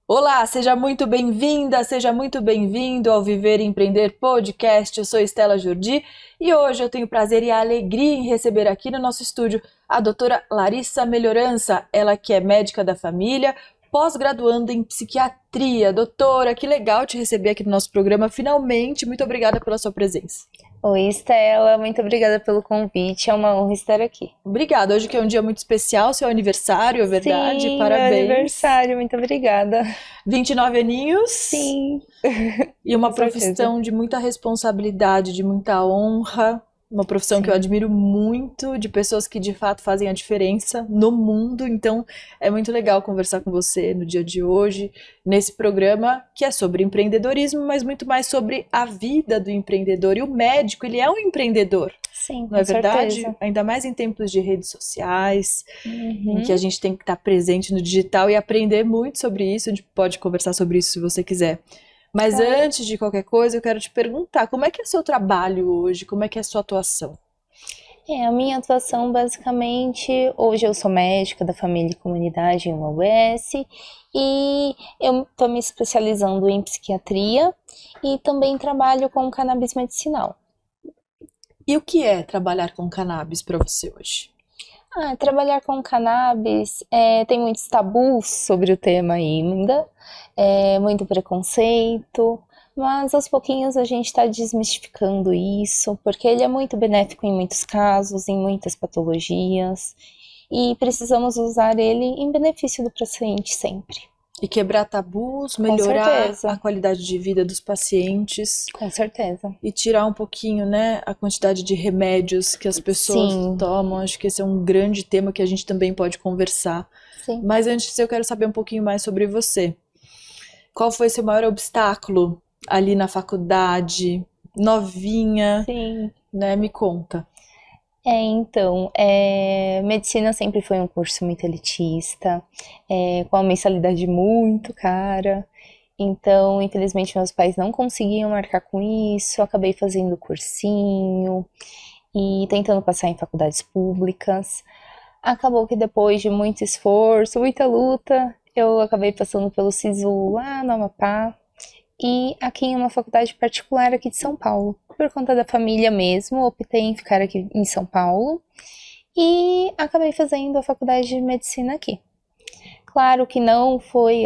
Olá, seja muito bem-vinda, seja muito bem-vindo ao Viver e Empreender Podcast. Eu sou Estela Jordi e hoje eu tenho o prazer e a alegria em receber aqui no nosso estúdio a doutora Larissa Melhorança, ela que é médica da família, pós-graduanda em psiquiatria. Doutora, que legal te receber aqui no nosso programa, finalmente. Muito obrigada pela sua presença. Oi, Estela, muito obrigada pelo convite, é uma honra estar aqui. Obrigada, hoje que é um dia muito especial, seu aniversário, é verdade? Sim, meu Parabéns. aniversário, muito obrigada. 29 aninhos. Sim, E uma com certeza. profissão de muita responsabilidade, de muita honra, uma profissão que eu Sim. admiro muito, de pessoas que de fato fazem a diferença no mundo. Então é muito legal conversar com você no dia de hoje, nesse programa que é sobre empreendedorismo, mas muito mais sobre a vida do empreendedor. E o médico, ele é um empreendedor, Sim, não é com verdade? certeza. Ainda mais em tempos de redes sociais, em que a Uhum. gente tem que estar presente no digital e aprender muito sobre isso. A gente pode conversar sobre isso se você quiser. Mas Claro. antes de qualquer coisa, eu quero te perguntar, como é que é o seu trabalho hoje? Como é que é a sua atuação? A minha atuação basicamente, hoje eu sou médica da família e comunidade em uma UBS e eu estou me especializando em psiquiatria e também trabalho com cannabis medicinal. E o que é trabalhar com cannabis para você hoje? Trabalhar com cannabis tem muitos tabus sobre o tema ainda, muito preconceito, mas aos pouquinhos a gente está desmistificando isso, porque ele é muito benéfico em muitos casos, em muitas patologias, e precisamos usar ele em benefício do paciente sempre. E quebrar tabus, Com melhorar a certeza, qualidade de vida dos pacientes com certeza. e tirar um pouquinho, né, a quantidade de remédios que as pessoas Sim, tomam. Acho que esse é um grande tema que a gente também pode conversar. sim. Mas antes eu quero saber um pouquinho mais sobre você. Qual foi seu maior obstáculo ali na faculdade, novinha, Sim. né? Me conta. Medicina sempre foi um curso muito elitista, com a mensalidade muito cara. Então, infelizmente, meus pais não conseguiam marcar com isso. Acabei fazendo cursinho e tentando passar em faculdades públicas. Acabou que depois de muito esforço, muita luta, eu acabei passando pelo SISU lá no Amapá e aqui em uma faculdade particular aqui de São Paulo. Por conta da família mesmo, optei em ficar aqui em São Paulo e acabei fazendo a faculdade de medicina aqui. Claro que não foi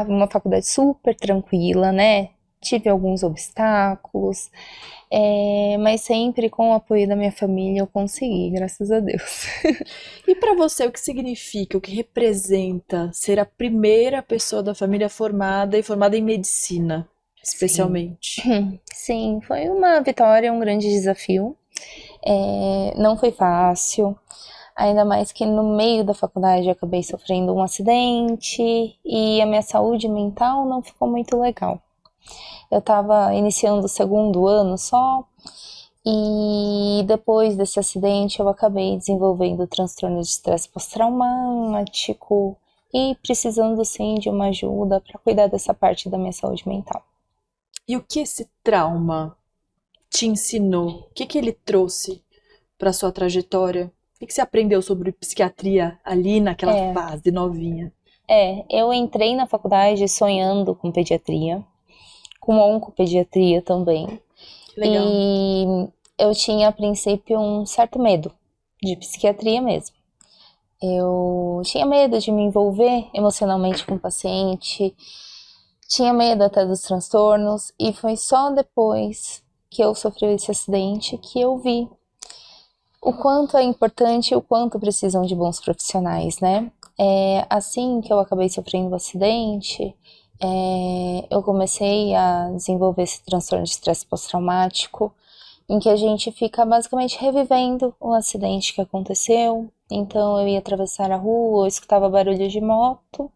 uma faculdade super tranquila, né? Tive alguns obstáculos, mas sempre com o apoio da minha família eu consegui, graças a Deus. E para você, o que significa, o que representa ser a primeira pessoa da família formada e formada em medicina, Sim, especialmente? sim, foi uma vitória, um grande desafio. Não foi fácil, ainda mais que no meio da faculdade eu acabei sofrendo um acidente e a minha saúde mental não ficou muito legal. Eu estava iniciando o segundo ano só e depois desse acidente eu acabei desenvolvendo transtorno de estresse pós-traumático e precisando sim de uma ajuda para cuidar dessa parte da minha saúde mental. E o que esse trauma te ensinou? O que que ele trouxe para sua trajetória? O que você aprendeu sobre psiquiatria ali naquela É, fase novinha? eu entrei na faculdade sonhando com pediatria, com oncopediatria também. Que legal. E eu tinha a princípio um certo medo de psiquiatria mesmo. Eu tinha medo de me envolver emocionalmente com o paciente, tinha medo até dos transtornos, e foi só depois que eu sofri esse acidente que eu vi o quanto é importante e o quanto precisam de bons profissionais, né? Assim que eu acabei sofrendo o acidente, eu comecei a desenvolver esse transtorno de estresse pós-traumático, em que a gente fica basicamente revivendo o acidente que aconteceu. Então eu ia atravessar a rua, eu escutava barulho de moto,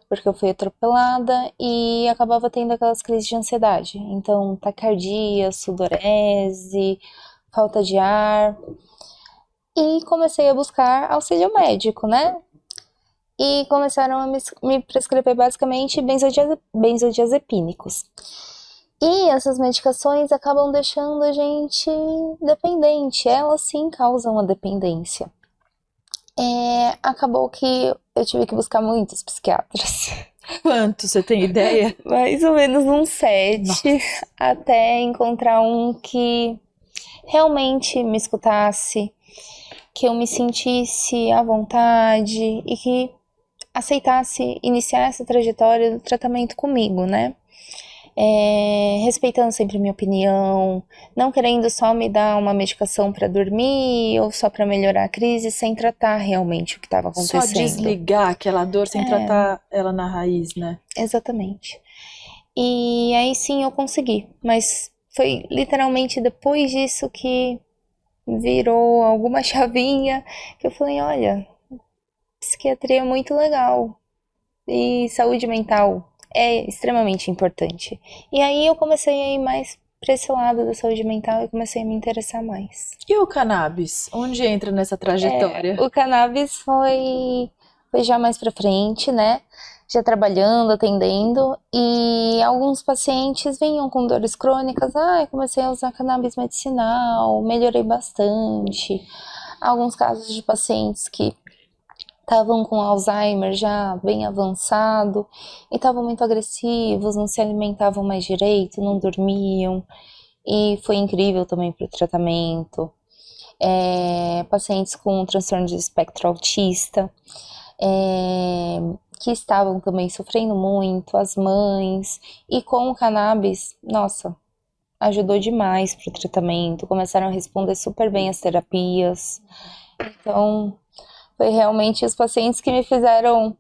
porque eu fui atropelada e acabava tendo aquelas crises de ansiedade. Então, taquicardia, sudorese, falta de ar. E comecei a buscar auxílio médico, né? E começaram a me prescrever basicamente benzodiazepínicos. E essas medicações acabam deixando a gente dependente, elas sim causam a dependência. Acabou que eu tive que buscar muitos psiquiatras. Quanto, você tem ideia? Mais ou menos uns 7, Nossa. até encontrar um que realmente me escutasse, que eu me sentisse à vontade e que aceitasse iniciar essa trajetória do tratamento comigo, né? Respeitando sempre a minha opinião, não querendo só me dar uma medicação para dormir ou só para melhorar a crise, sem tratar realmente o que estava Só acontecendo. desligar aquela dor sem tratar ela na raiz, né? Exatamente. E aí sim eu consegui, mas foi literalmente depois disso que virou alguma chavinha que eu falei, olha, psiquiatria é muito legal e saúde mental é extremamente importante. E aí eu comecei a ir mais para esse lado da saúde mental e comecei a me interessar mais. E o cannabis? Onde entra nessa trajetória? O cannabis foi já mais pra frente, né? Já trabalhando, atendendo, e alguns pacientes vinham com dores crônicas. Eu comecei a usar cannabis medicinal, melhorei bastante. Alguns casos de pacientes que estavam com Alzheimer já bem avançado e estavam muito agressivos, não se alimentavam mais direito, não dormiam, e foi incrível também para o tratamento. Pacientes com transtorno de espectro autista, que estavam também sofrendo muito, as mães, e com o cannabis, nossa, ajudou demais pro tratamento, começaram a responder super bem às terapias. Então, foi realmente os pacientes que me fizeram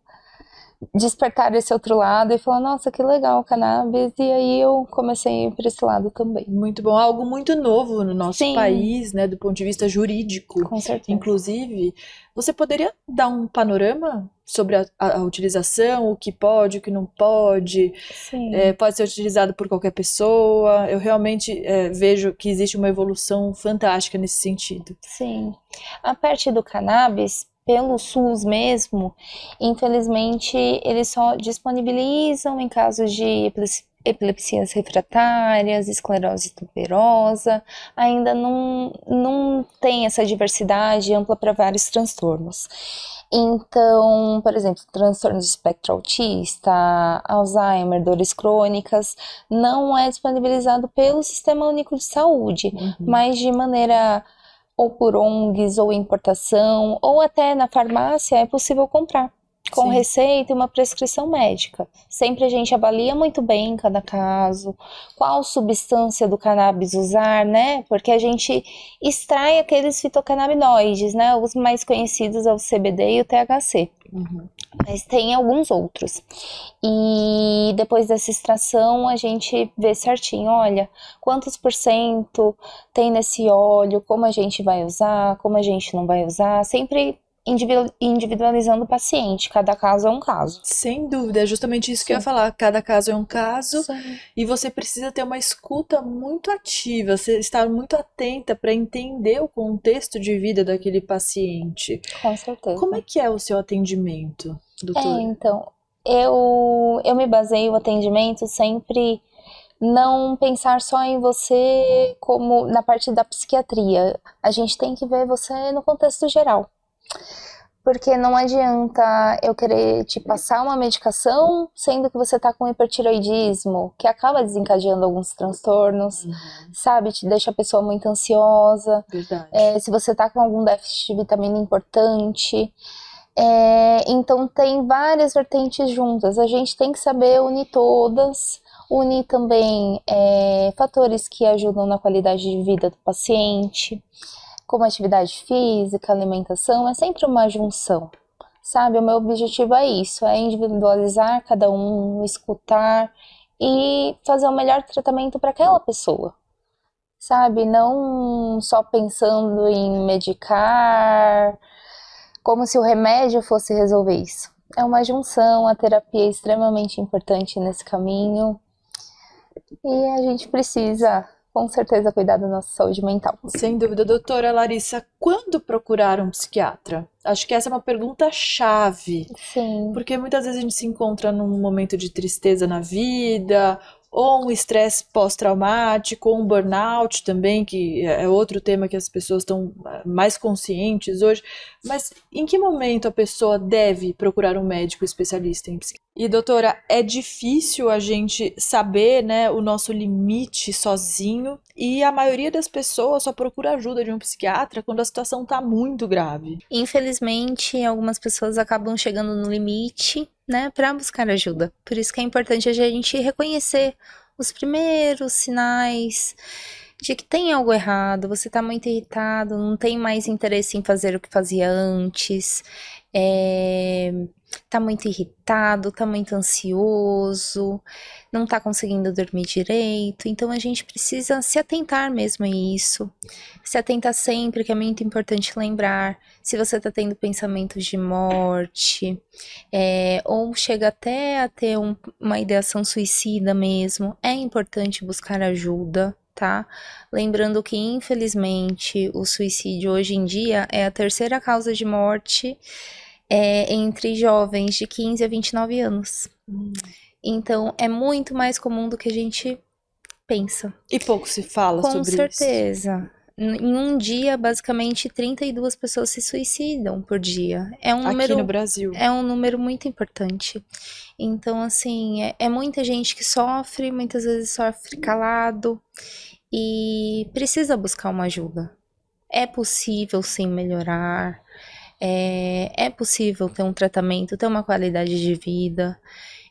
despertar esse outro lado e falar, nossa, que legal o cannabis, e aí eu comecei a ir para esse lado também. Muito bom, algo muito novo no nosso Sim. país, né, do ponto de vista jurídico. Com certeza. Inclusive, você poderia dar um panorama sobre a utilização, o que pode, o que não pode? Sim. Pode ser utilizado por qualquer pessoa. Eu realmente vejo que existe uma evolução fantástica nesse sentido. Sim. A parte do cannabis, pelo SUS mesmo, infelizmente eles só disponibilizam em casos de epilepsias refratárias, esclerose tuberosa, ainda não tem essa diversidade ampla para vários transtornos. Então, por exemplo, transtorno de espectro autista, Alzheimer, dores crônicas, não é disponibilizado pelo Sistema Único de Saúde, mas de maneira ou por ONGs, ou importação, ou até na farmácia é possível comprar, com Sim. receita e uma prescrição médica. Sempre a gente avalia muito bem cada caso, qual substância do cannabis usar, né? Porque a gente extrai aqueles fitocannabinoides, né? Os mais conhecidos é o CBD e o THC. Mas tem alguns outros. E depois dessa extração a gente vê certinho, olha, quantos % tem nesse óleo, como a gente vai usar, como a gente não vai usar, sempre individualizando o paciente, cada caso é um caso. Sem dúvida, é justamente isso que eu ia falar. Cada caso é um caso. Sim. E você precisa ter uma escuta muito ativa, você estar muito atenta para entender o contexto de vida daquele paciente. Com certeza. Como é que é o seu atendimento, doutora? Então, eu me baseio o atendimento sempre não pensar só em você como na parte da psiquiatria. A gente tem que ver você no contexto geral. Porque não adianta eu querer te passar uma medicação, sendo que você tá com hipertiroidismo, que acaba desencadeando alguns transtornos, sabe? Te deixa a pessoa muito ansiosa. Verdade. Se você tá com algum déficit de vitamina importante. Então tem várias vertentes juntas. A gente tem que saber unir todas, unir também fatores que ajudam na qualidade de vida do paciente, como atividade física, alimentação, é sempre uma junção, sabe? O meu objetivo é isso, é individualizar cada um, escutar e fazer o melhor tratamento para aquela pessoa, sabe? Não só pensando em medicar, como se o remédio fosse resolver isso. É uma junção, a terapia é extremamente importante nesse caminho e a gente precisa, com certeza, cuidar da nossa saúde mental. Sem dúvida. Doutora Larissa, quando procurar um psiquiatra? Acho que essa é uma pergunta chave. Sim. Porque muitas vezes a gente se encontra num momento de tristeza na vida, ou um estresse pós-traumático, ou um burnout também, que é outro tema que as pessoas estão mais conscientes hoje. Mas em que momento a pessoa deve procurar um médico especialista em psiquiatria? E, doutora, é difícil a gente saber, né, o nosso limite sozinho, e a maioria das pessoas só procura ajuda de um psiquiatra quando a situação tá muito grave. Infelizmente, algumas pessoas acabam chegando no limite, né, para buscar ajuda. Por isso que é importante a gente reconhecer os primeiros sinais de que tem algo errado, você tá muito irritado, não tem mais interesse em fazer o que fazia antes, tá muito irritado, tá muito ansioso, não tá conseguindo dormir direito. Então a gente precisa se atentar mesmo a isso, se atentar sempre, que é muito importante lembrar. Se você tá tendo pensamentos de morte, ou chega até a ter uma ideação suicida mesmo, é importante buscar ajuda, tá? Lembrando que, infelizmente, o suicídio hoje em dia é a terceira causa de morte entre jovens de 15 a 29 anos. Então, é muito mais comum do que a gente pensa. E pouco se fala Com sobre certeza. Em um dia, basicamente, 32 pessoas se suicidam por dia. É um isso. Aqui no Brasil. É um número muito importante. Então, assim, é muita gente que sofre, muitas vezes sofre calado e precisa buscar uma ajuda. É possível, sim, melhorar. É possível ter um tratamento, ter uma qualidade de vida.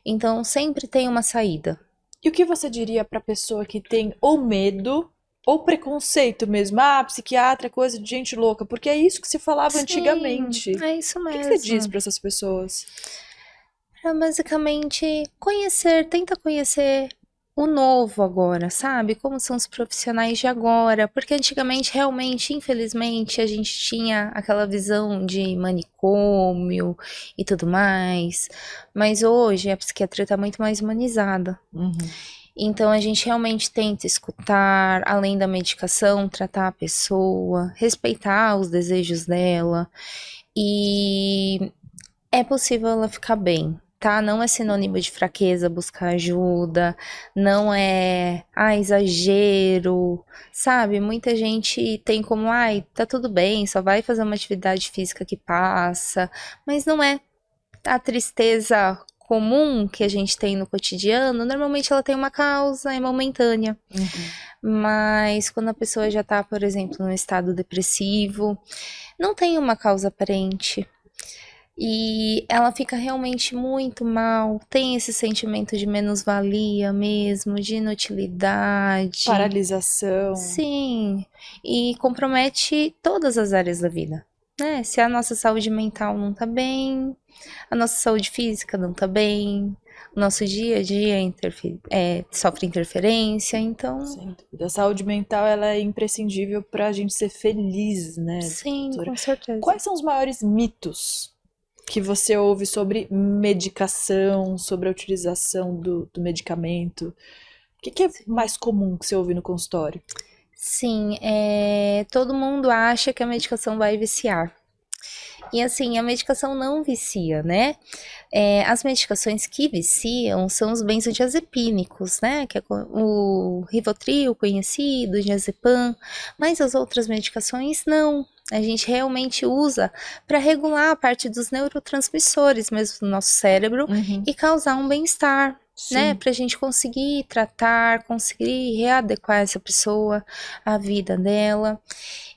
Então, sempre tem uma saída. E o que você diria para pessoa que tem ou medo ou preconceito mesmo? Ah, psiquiatra é coisa de gente louca, porque é isso que se falava Sim, antigamente. é isso O mesmo. que você diz para essas pessoas? Basicamente, tenta conhecer o novo agora, sabe? Como são os profissionais de agora. Porque antigamente, realmente, infelizmente, a gente tinha aquela visão de manicômio e tudo mais. Mas hoje a psiquiatria está muito mais humanizada. Então a gente realmente tenta escutar, além da medicação, tratar a pessoa, respeitar os desejos dela. E é possível ela ficar bem, tá? Não é sinônimo de fraqueza buscar ajuda, não é, exagero, sabe? Muita gente tem como, tá tudo bem, só vai fazer uma atividade física que passa, mas não é. A tristeza comum que a gente tem no cotidiano, normalmente ela tem uma causa, é momentânea. Mas quando a pessoa já tá, por exemplo, num estado depressivo, não tem uma causa aparente. E ela fica realmente muito mal, tem esse sentimento de menos-valia mesmo, de inutilidade. Paralisação. Sim, e compromete todas as áreas da vida, né? Se a nossa saúde mental não tá bem, a nossa saúde física não tá bem, o nosso dia a dia sofre interferência, então... Sem dúvida. A saúde mental ela é imprescindível para a gente ser feliz, né, Sim, doutora? com certeza. Quais são os maiores mitos que você ouve sobre medicação, sobre a utilização do medicamento? O que é mais comum que você ouve no consultório? Sim, todo mundo acha que a medicação vai viciar. E assim, a medicação não vicia, né? As medicações que viciam são os benzodiazepínicos, né? Que é o Rivotril conhecido, o diazepam, mas as outras medicações não. A gente realmente usa para regular a parte dos neurotransmissores mesmo do nosso cérebro e causar um bem-estar, né? Pra gente conseguir tratar, conseguir readequar essa pessoa, a vida dela.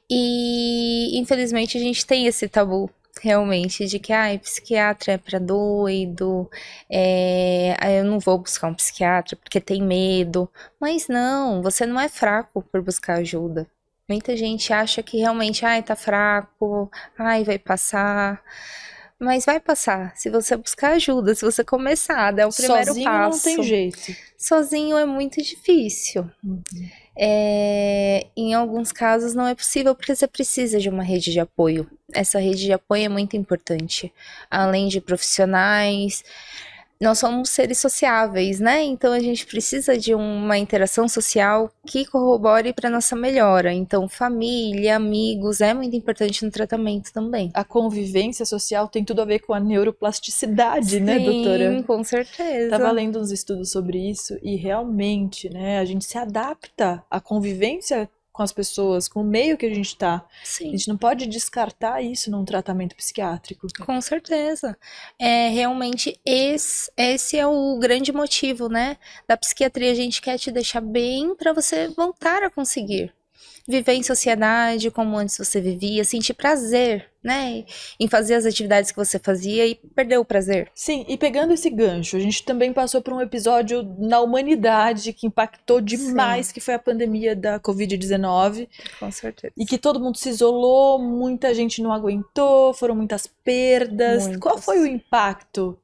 E infelizmente a gente tem esse tabu realmente de que psiquiatra é pra doido, eu não vou buscar um psiquiatra porque tem medo. Mas não, você não é fraco por buscar ajuda. Muita gente acha que realmente, tá fraco, vai passar. Mas vai passar, se você buscar ajuda, se você começar, der o primeiro Sozinho passo. não tem jeito. Sozinho é muito difícil. Em alguns casos não é possível porque você precisa de uma rede de apoio. Essa rede de apoio é muito importante. Além de profissionais, nós somos seres sociáveis, né? Então a gente precisa de uma interação social que corrobore para nossa melhora. Então, família, amigos, é muito importante no tratamento também. A convivência social tem tudo a ver com a neuroplasticidade, né, doutora? Sim, com certeza. Tava lendo uns estudos sobre isso e realmente, né, a gente se adapta. A convivência com as pessoas, com o meio que a gente tá. A Sim, gente não pode descartar isso num tratamento psiquiátrico. com certeza. Realmente esse é o grande motivo, né, da psiquiatria. A gente quer te deixar bem para você voltar a conseguir viver em sociedade como antes você vivia, sentir prazer, né, em fazer as atividades que você fazia e perder o prazer. Sim, e pegando esse gancho, a gente também passou por um episódio na humanidade que impactou demais, Sim, que foi a pandemia da Covid-19, com certeza. e que todo mundo se isolou, muita gente não aguentou, foram muitas perdas. Qual foi o Muitos. impacto,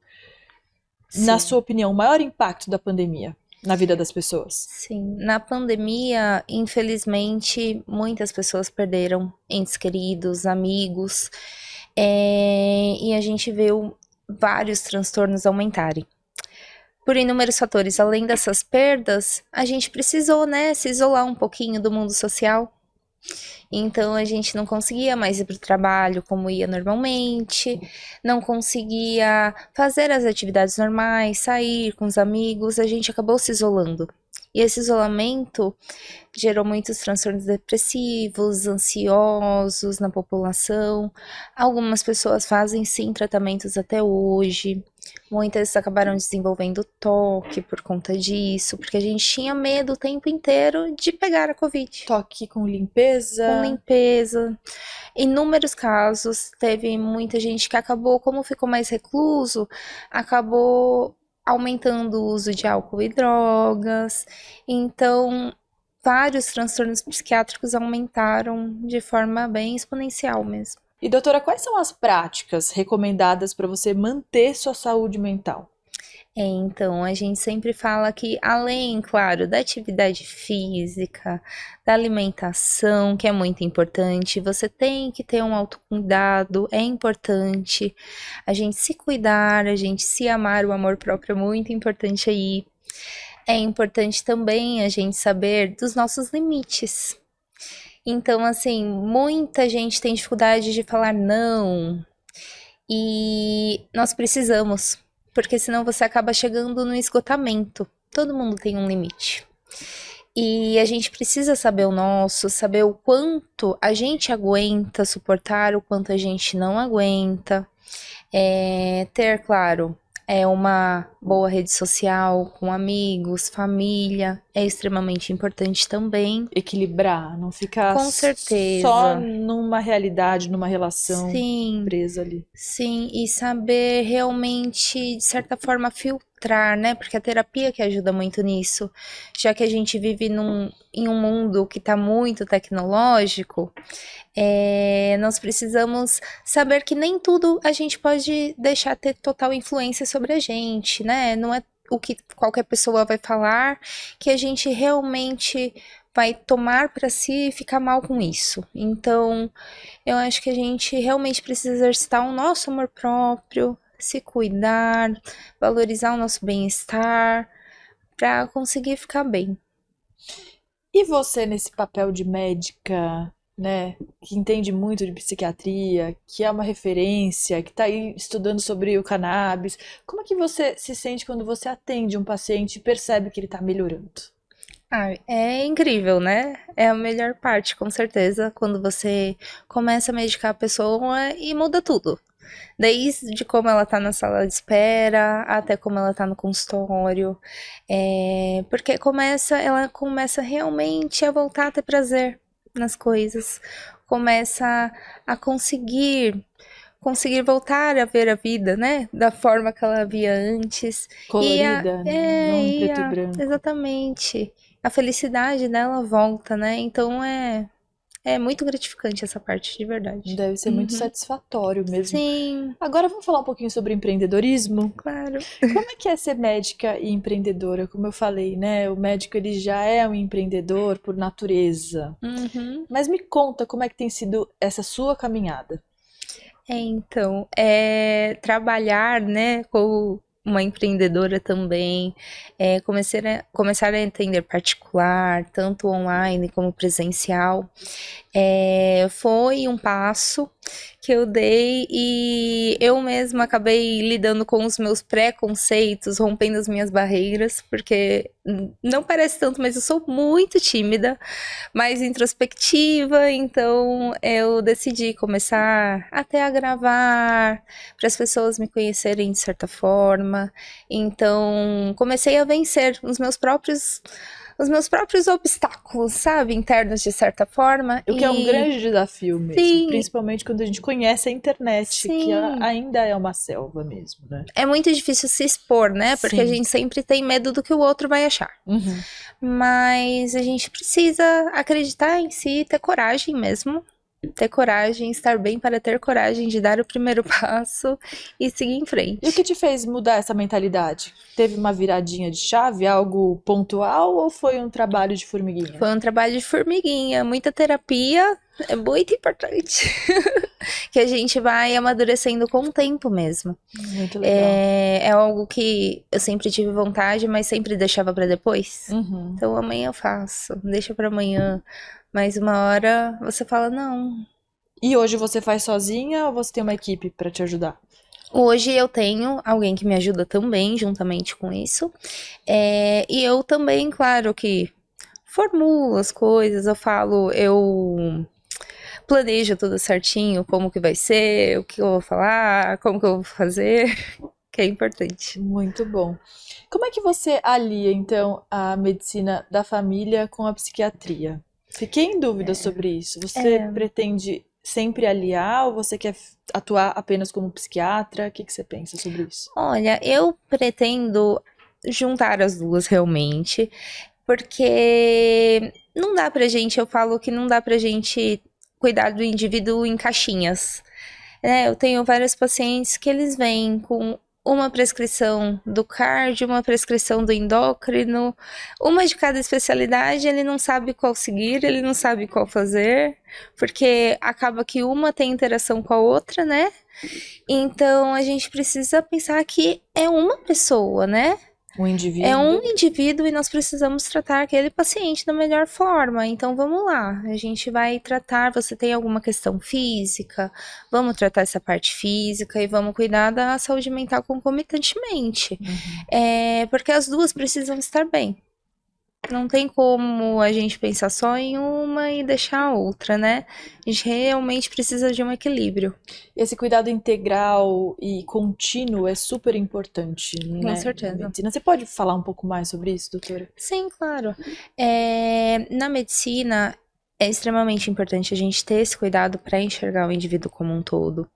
na Sim. sua opinião, o maior impacto da pandemia na vida das pessoas? Sim, na pandemia, infelizmente, muitas pessoas perderam entes queridos, amigos, e a gente viu vários transtornos aumentarem. Por inúmeros fatores, além dessas perdas, a gente precisou, né, se isolar um pouquinho do mundo social. Então a gente não conseguia mais ir para o trabalho como ia normalmente, não conseguia fazer as atividades normais, sair com os amigos, a gente acabou se isolando. E esse isolamento gerou muitos transtornos depressivos, ansiosos na população. Algumas pessoas fazem sim tratamentos até hoje. Muitas acabaram desenvolvendo toque por conta disso, porque a gente tinha medo o tempo inteiro de pegar a Covid. Toque com Com limpeza. limpeza. Inúmeros casos, teve muita gente que acabou, como ficou mais recluso, acabou aumentando o uso de álcool e drogas. Então, vários transtornos psiquiátricos aumentaram de forma bem exponencial mesmo. E doutora, quais são as práticas recomendadas para você manter sua saúde mental? Então, a gente sempre fala que, além, claro, da atividade física, da alimentação, que é muito importante, você tem que ter um autocuidado, é importante a gente se cuidar, a gente se amar, o amor próprio é muito importante aí. É importante também a gente saber dos nossos limites. Então, assim, muita gente tem dificuldade de falar não, e nós precisamos, porque senão você acaba chegando no esgotamento. Todo mundo tem um limite. E a gente precisa saber o nosso, saber o quanto a gente aguenta suportar, o quanto a gente não aguenta. Ter, claro, uma boa rede social com amigos, família, é extremamente importante também. Equilibrar, não ficar Com só certeza. numa realidade, numa relação Sim. presa ali. Sim, e saber realmente, de certa forma, filtrar, né? Porque a terapia que ajuda muito nisso, já que a gente vive em um mundo que está muito tecnológico, nós precisamos saber que nem tudo a gente pode deixar ter total influência sobre a gente, né? Não é o que qualquer pessoa vai falar que a gente realmente vai tomar para si e ficar mal com isso. Então, eu acho que a gente realmente precisa exercitar o nosso amor próprio, se cuidar, valorizar o nosso bem-estar para conseguir ficar bem. E você nesse papel de médica, né, que entende muito de psiquiatria, que é uma referência, que está aí estudando sobre o cannabis, como é que você se sente quando você atende um paciente e percebe que ele está melhorando? Ah, é incrível, né? É a melhor parte, com certeza, quando você começa a medicar a pessoa e muda tudo. Desde como ela tá na sala de espera, até como ela tá no consultório. Porque ela começa realmente a voltar a ter prazer nas coisas. Começa a conseguir voltar a ver a vida, né? Da forma que ela via antes. Colorida, né? Não em preto e branco. Exatamente. A felicidade dela volta, né? Então é muito gratificante essa parte, de verdade. Deve ser muito Uhum. satisfatório mesmo. Sim, Agora vamos falar um pouquinho sobre empreendedorismo. claro. Como é que é ser médica e empreendedora? Como eu falei, né? O médico ele já é um empreendedor por natureza. Uhum. Mas me conta como é que tem sido essa sua caminhada. Então, trabalhar, né, com uma empreendedora também, começar a entender particular, tanto online como presencial, Foi um passo que eu dei e eu mesma acabei lidando com os meus preconceitos, rompendo as minhas barreiras, porque não parece tanto, mas eu sou muito tímida, mais introspectiva, então eu decidi começar até a gravar, para as pessoas me conhecerem de certa forma. Então comecei a vencer os meus próprios obstáculos, sabe, internos de certa forma. O que é um grande desafio mesmo, Sim. Principalmente quando a gente conhece a internet, Sim. que ainda é uma selva mesmo, né? É muito difícil se expor, né? Porque Sim. a gente sempre tem medo do que o outro vai achar. Mas a gente precisa acreditar em si, ter coragem mesmo. Ter coragem, estar bem para ter coragem de dar o primeiro passo e seguir em frente. E o que te fez mudar essa mentalidade? Teve uma viradinha de chave, algo pontual, ou foi um trabalho de formiguinha? Foi um trabalho de formiguinha, muita terapia, é muito importante. Que a gente vai amadurecendo com o tempo mesmo. Muito legal. É algo que eu sempre tive vontade, mas sempre deixava para depois. Então amanhã eu faço, deixa para amanhã. Mas uma hora você fala, não. E hoje você faz sozinha ou você tem uma equipe para te ajudar? Hoje eu tenho alguém que me ajuda também, juntamente com isso. E eu também, claro que formulo as coisas, eu planejo tudo certinho, como que vai ser, o que eu vou falar, como que eu vou fazer, que é importante. Muito bom. Como é que você alia, então, a medicina da família com a psiquiatria? Fiquei em dúvida sobre isso. Você pretende sempre aliar ou você quer atuar apenas como psiquiatra? O que você pensa sobre isso? Olha, eu pretendo juntar as duas realmente, porque não dá pra gente, eu falo que não dá pra gente cuidar do indivíduo em caixinhas. Eu tenho vários pacientes que eles vêm com uma prescrição do cardio, uma prescrição do endócrino, uma de cada especialidade, ele não sabe qual seguir, ele não sabe qual fazer, porque acaba que uma tem interação com a outra, né? Então a gente precisa pensar que é uma pessoa, né? Um indivíduo. É um indivíduo e nós precisamos tratar aquele paciente da melhor forma. Então vamos lá, a gente vai tratar. Você tem alguma questão física? Vamos tratar essa parte física e vamos cuidar da saúde mental concomitantemente. Porque as duas precisam estar bem. Não tem como a gente pensar só em uma e deixar a outra, né? A gente realmente precisa de um equilíbrio. Esse cuidado integral e contínuo é super importante, né? Com certeza. Na medicina. Você pode falar um pouco mais sobre isso, doutora? Sim, claro. Na medicina, é extremamente importante a gente ter esse cuidado para enxergar o indivíduo como um todo.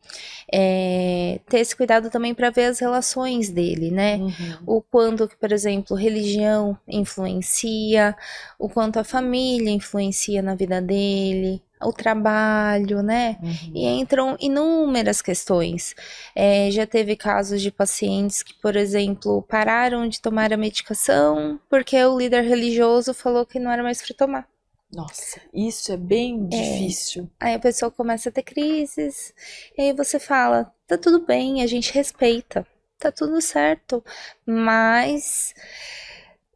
Ter esse cuidado também para ver as relações dele, né? O quanto que, por exemplo, religião influencia, o quanto a família influencia na vida dele, o trabalho, né? E entram inúmeras questões. Já teve casos de pacientes que, por exemplo, pararam de tomar a medicação porque o líder religioso falou que não era mais para tomar. Nossa, isso é bem difícil. Aí a pessoa começa a ter crises, e aí você fala, tá tudo bem, a gente respeita, tá tudo certo, mas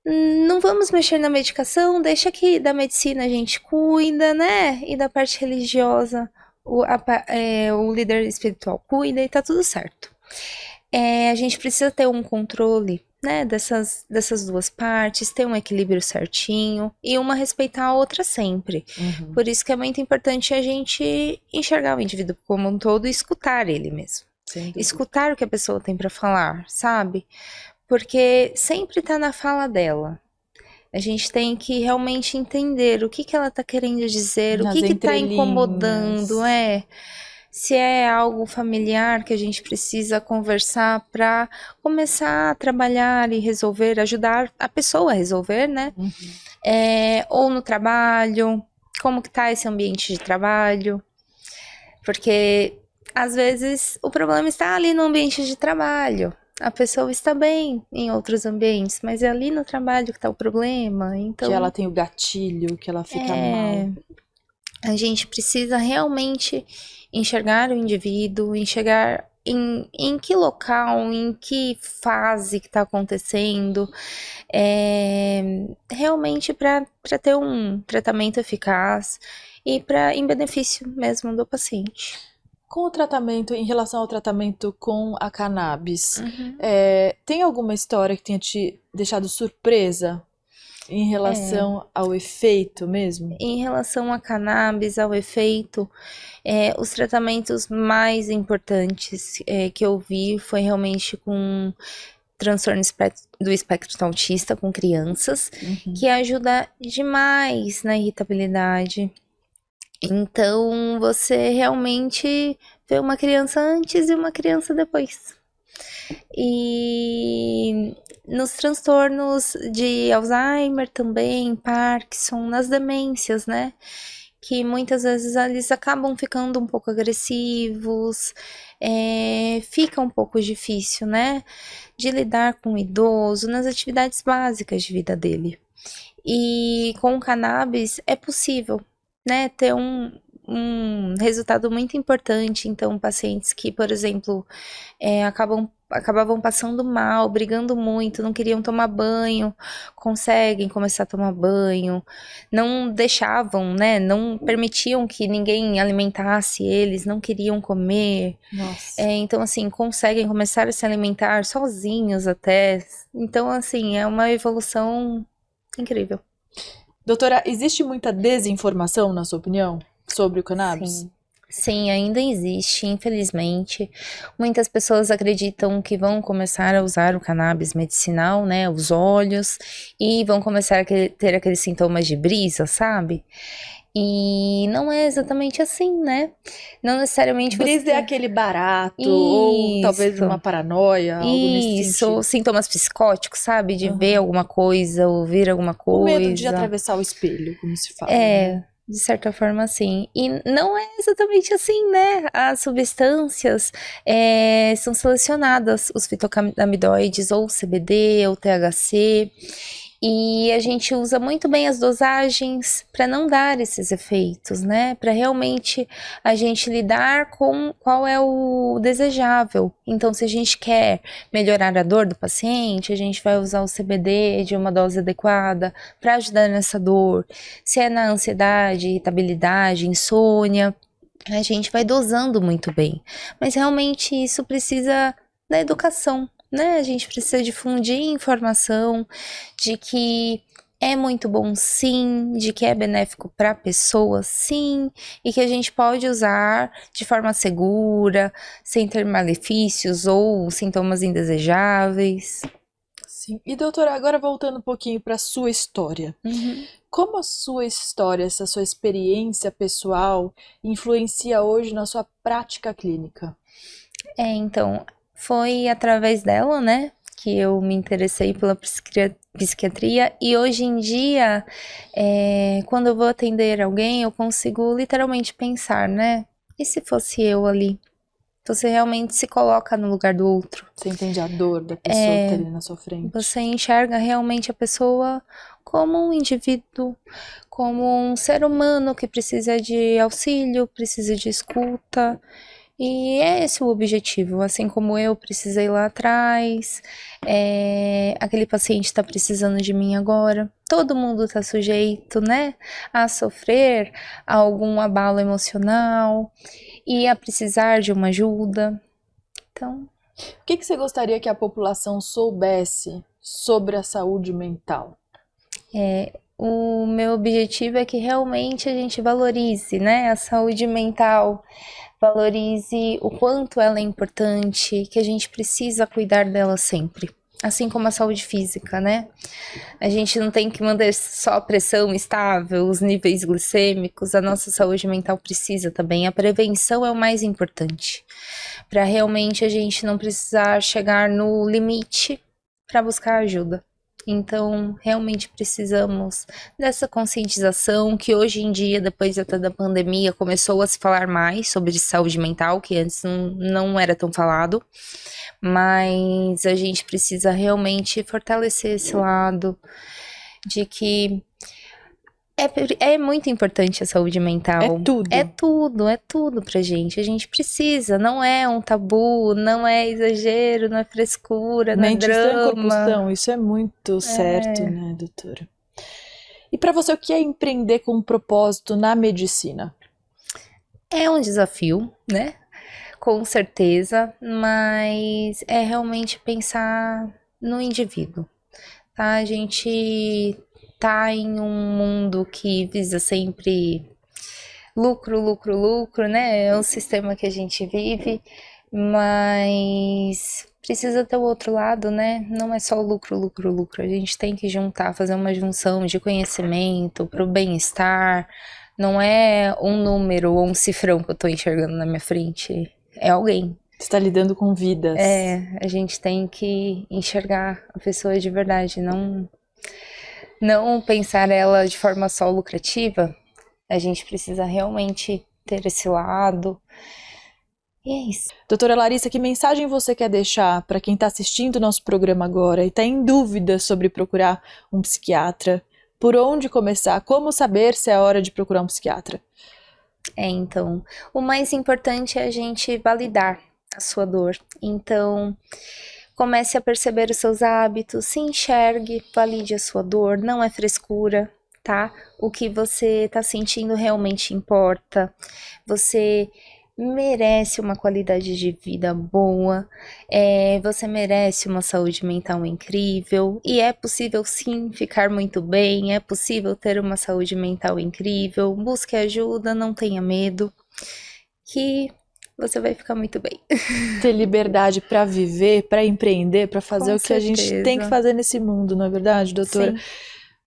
não vamos mexer na medicação, deixa que da medicina a gente cuida, né? E da parte religiosa o líder espiritual cuida e tá tudo certo. A gente precisa ter um controle, né, dessas duas partes, ter um equilíbrio certinho e uma respeitar a outra sempre. Por isso que é muito importante a gente enxergar o indivíduo como um todo e escutar ele mesmo. Escutar o que a pessoa tem para falar, sabe? Porque sempre tá na fala dela. A gente tem que realmente entender o que ela tá querendo dizer, o que tá incomodando, se é algo familiar que a gente precisa conversar para começar a trabalhar e resolver, ajudar a pessoa a resolver, né? Ou no trabalho, como que tá esse ambiente de trabalho? Porque às vezes o problema está ali no ambiente de trabalho. A pessoa está bem em outros ambientes, mas é ali no trabalho que está o problema. Então, que ela tem o gatilho, que ela fica mal. A gente precisa realmente enxergar o indivíduo, enxergar em que local, em que fase que está acontecendo, realmente para ter um tratamento eficaz e em benefício mesmo do paciente. Com o tratamento, em relação ao tratamento com a cannabis, Uhum. tem alguma história que tenha te deixado surpresa em relação ao efeito mesmo? Em relação a cannabis, ao efeito, os tratamentos mais importantes que eu vi foi realmente com transtorno do espectro autista com crianças, que ajuda demais na irritabilidade. Então, você realmente vê uma criança antes e uma criança depois. E nos transtornos de Alzheimer também, Parkinson, nas demências, né? Que muitas vezes eles acabam ficando um pouco agressivos, fica um pouco difícil, né? De lidar com o idoso nas atividades básicas de vida dele. E com o cannabis é possível, né? Ter um resultado muito importante. Então, pacientes que, por exemplo, acabavam passando mal, brigando muito, não queriam tomar banho, conseguem começar a tomar banho, não deixavam, né? Não permitiam que ninguém alimentasse eles, não queriam comer. Nossa. Então, assim, conseguem começar a se alimentar sozinhos até. Então, assim, é uma evolução incrível. Doutora, existe muita desinformação, na sua opinião, sobre o cannabis? Sim, ainda existe, infelizmente. Muitas pessoas acreditam que vão começar a usar o cannabis medicinal, né, os óleos, e vão começar a ter aqueles sintomas de brisa, sabe? E não é exatamente assim, né? Não necessariamente Brisa é aquele barato, ou talvez uma paranoia, algo nesse sentido. Sintomas psicóticos, sabe? De ver alguma coisa, ouvir alguma coisa. O medo de atravessar o espelho, como se fala. Né? De certa forma, sim. E não é exatamente assim, né? As substâncias são selecionadas, os fitocannabinoides, ou CBD, ou THC, e a gente usa muito bem as dosagens para não dar esses efeitos, né? Para realmente a gente lidar com qual é o desejável. Então, se a gente quer melhorar a dor do paciente, a gente vai usar o CBD de uma dose adequada para ajudar nessa dor. Se é na ansiedade, irritabilidade, insônia, a gente vai dosando muito bem. Mas realmente isso precisa da educação, né? A gente precisa difundir informação de que é muito bom, sim, de que é benéfico para a pessoa, sim, e que a gente pode usar de forma segura, sem ter malefícios ou sintomas indesejáveis. Sim. E doutora, agora voltando um pouquinho para a sua história. Como a sua história, essa sua experiência pessoal, influencia hoje na sua prática clínica? Então, foi através dela, né, que eu me interessei pela psiquiatria, e hoje em dia, quando eu vou atender alguém, eu consigo literalmente pensar, né, e se fosse eu ali? Você realmente se coloca no lugar do outro. Você entende a dor da pessoa que tá ali na sua frente. Você enxerga realmente a pessoa como um indivíduo, como um ser humano que precisa de auxílio, precisa de escuta. E é esse o objetivo, assim como eu precisei lá atrás, aquele paciente está precisando de mim agora. Todo mundo está sujeito, né, a sofrer algum abalo emocional e a precisar de uma ajuda. Então, o que você gostaria que a população soubesse sobre a saúde mental? O meu objetivo é que realmente a gente valorize, né, a saúde mental, valorize o quanto ela é importante, que a gente precisa cuidar dela sempre. Assim como a saúde física, né? A gente não tem que manter só a pressão estável, os níveis glicêmicos, a nossa saúde mental precisa também. A prevenção é o mais importante, para realmente a gente não precisar chegar no limite para buscar ajuda. Então, realmente precisamos dessa conscientização que hoje em dia, depois até da pandemia, começou a se falar mais sobre saúde mental, que antes não era tão falado. Mas a gente precisa realmente fortalecer esse lado de que é muito importante a saúde mental. É tudo pra gente. A gente precisa, não é um tabu, não é exagero, não é frescura, não é Mente sã, corpo drama. são, isso é muito certo, né, doutora? E para você, o que é empreender com um propósito na medicina? É um desafio, né? Com certeza, mas é realmente pensar no indivíduo, tá? A gente tá em um mundo que visa sempre lucro, lucro, lucro, né? É o sistema que a gente vive, mas precisa ter o outro lado, né? Não é só lucro, lucro, lucro. A gente tem que juntar, fazer uma junção de conhecimento para o bem-estar. Não é um número ou um cifrão que eu tô enxergando na minha frente. É alguém. Você está lidando com vidas. A gente tem que enxergar a pessoa de verdade, não pensar ela de forma só lucrativa. A gente precisa realmente ter esse lado. E é isso. Doutora Larissa, que mensagem você quer deixar para quem está assistindo o nosso programa agora e está em dúvida sobre procurar um psiquiatra? Por onde começar? Como saber se é hora de procurar um psiquiatra? Então, o mais importante é a gente validar a sua dor. Então, comece a perceber os seus hábitos, se enxergue, valide a sua dor, não é frescura, tá? O que você tá sentindo realmente importa. Você merece uma qualidade de vida boa, você merece uma saúde mental incrível, e é possível sim ficar muito bem, é possível ter uma saúde mental incrível. Busque ajuda, não tenha medo, que você vai ficar muito bem. Ter liberdade para viver, para empreender, para fazer Com o que a gente certeza. tem que fazer nesse mundo, não é verdade, doutora? Sim.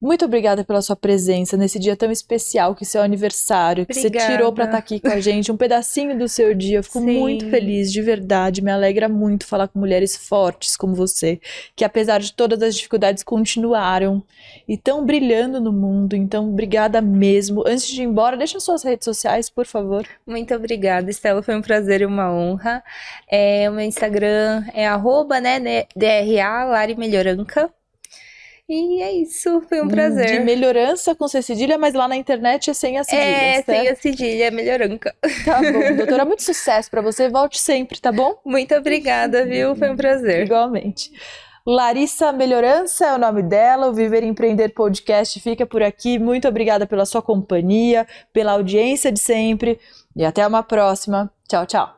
Muito obrigada pela sua presença nesse dia tão especial, que é seu aniversário, que você tirou para estar aqui com a gente, um pedacinho do seu dia. Eu fico muito feliz, de verdade, me alegra muito falar com mulheres fortes como você, que apesar de todas as dificuldades continuaram e estão brilhando no mundo. Então, obrigada mesmo. Antes de ir embora, deixa suas redes sociais, por favor. Muito obrigada, Estela, foi um prazer e uma honra. O meu Instagram é @DRA Lari Melhoranca. E é isso, foi um prazer. De melhorança com C cedilha, mas lá na internet é sem a cedilha, certo? Sem a cedilha, é Melhoranca. Tá bom, doutora, muito sucesso pra você, volte sempre, tá bom? Muito obrigada, viu? Foi um prazer. Igualmente. Larissa Melhorança é o nome dela, o Viver e Empreender Podcast fica por aqui. Muito obrigada pela sua companhia, pela audiência de sempre e até uma próxima. Tchau, tchau.